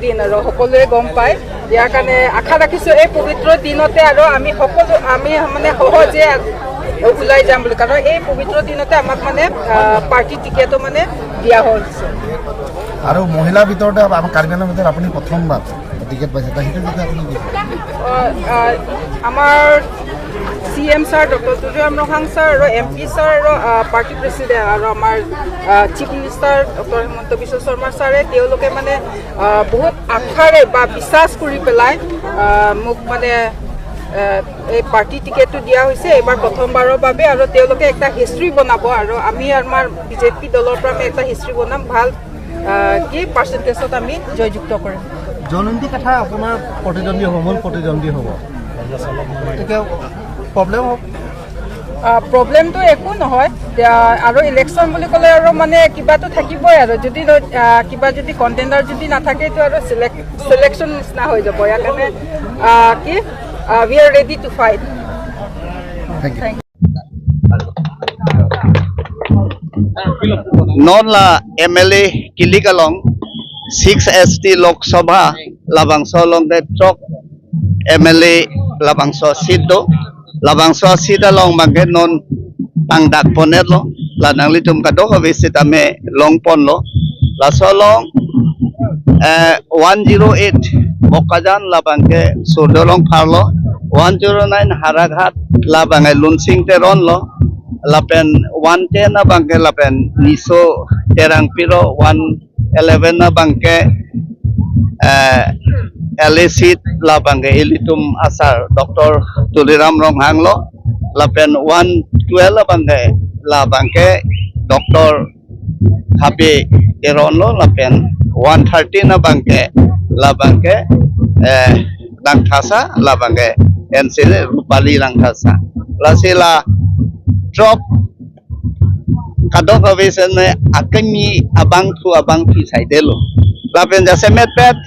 দিন আৰু সকলোৱে গম পায় ইয়াৰ কাৰণে আশা ৰাখিছো এই পবিত্ৰ দিনতে আৰু আমি মানে সহজে ওলাই যাম বুলি কাৰণ এই পবিত্ৰ দিনতে আমাক মানে পাৰ্টি টিকেটো মানে দিয়া হৈছে আৰু মহিলাৰ ভিতৰতে আমাৰ কাৰ্বিআংলৰ ভিতৰত আপুনি প্ৰথমবাৰ টিকেট পাইছে সেইটো বিষয়ে আপুনি আমাৰ CM ছাৰ ডক্টৰ তুজুৰাম ৰহাং ছাৰ আৰু MP ছাৰ আৰু পাৰ্টি প্ৰেচিডেণ্ট আৰু আমাৰ chief minister doctor Himanta Biswa Sarma ছাৰে তেওঁলোকে মানে বহুত আশাৰে বা বিশ্বাস কৰি পেলাই মোক মানে এই পাৰ্টি টিকেটটো দিয়া হৈছে এইবাৰ প্ৰথমবাৰৰ বাবে আৰু তেওঁলোকে এটা হিষ্ট্ৰী বনাব আৰু আমি আমাৰ BJP দলৰ পৰা আমি এটা হিষ্ট্ৰী বনাম ভাল কি পাৰ্চেণ্টেজত আমি জয়যুক্ত কৰিম জয়ন্তী কথা আপোনাৰ প্ৰতিদ্বন্দ্বী হ'ব মূল প্ৰতিদ্বন্দ্বী হ'ব এতিয়া প্ৰব্লেম হ'ব প্ৰব্লেমটো একো নহয় আৰু ইলেকশ্যন বুলি ক'লে আৰু মানে কিবাটো থাকিবই আৰু যদি কিবা যদি কণ্টেণ্ডাৰ যদি নাথাকেতো আৰু চিলেকশ্যন নিচিনা হৈ যাব ইয়াৰ কাৰণে কি we are ready to fight. Thank you. Non-la MLA Kilikalong 6ST Lok Sabha Labangso Long de Chok MLA Labangso Sido Labangso Sida Long Mangke non ang dak ponet lo la nang litum kadok visit ame long pon lo la so long 108 Bokajan Labangke Surdolong Parlo 109 Haraghat Labange Lunsing Teron lo Lapen 110 na bangke lapen Niso Terang Piro 111 na bangke Elisit Labange Ilitum Asar Dr. Tuliram Ronghang lo Lapen 112 na bangke Dr. Habi Teron lo Lapen 113 na bangke Labangke Langthasa Labangke NCL Rupali Langthasa Lasila drop kadok avisan akami abang tu saidelo lapen jase metpet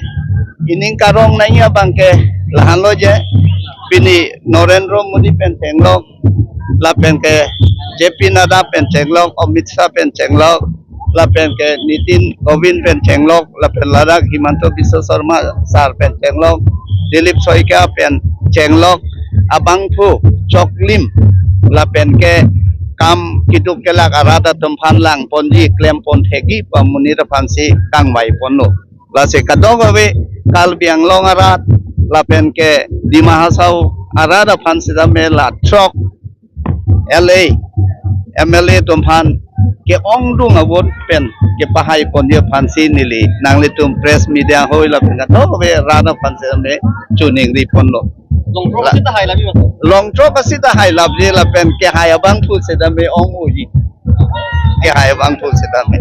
ining karong nanya bangke lahan lo je pini Narendra Modi pentenglok lapen ke JP Nada pentenglok Amit Shah pentenglok lapen ke Nitin Govind pentenglok lapen Ladak Himanto Biswa Sharma sar pentenglok Dilip Soika pentenglok abang tu choklim lapen ke kam kituk kelak arada tempan lang ponji klem pon thegi pamunira pansi kang mai ponno lase kadong ave kal biang long arat lapen ke dimahasau arada pansi da mela trok LA MLA tempan ke ongdung awot pen ke pahai ponje pansi nili nanglitum press media hoi lapen kadong ave rada pansi da me chuning ri ponno long trok kasita hai labje lapen ke hai abang phul se dame ong uji ke hai abang phul se dame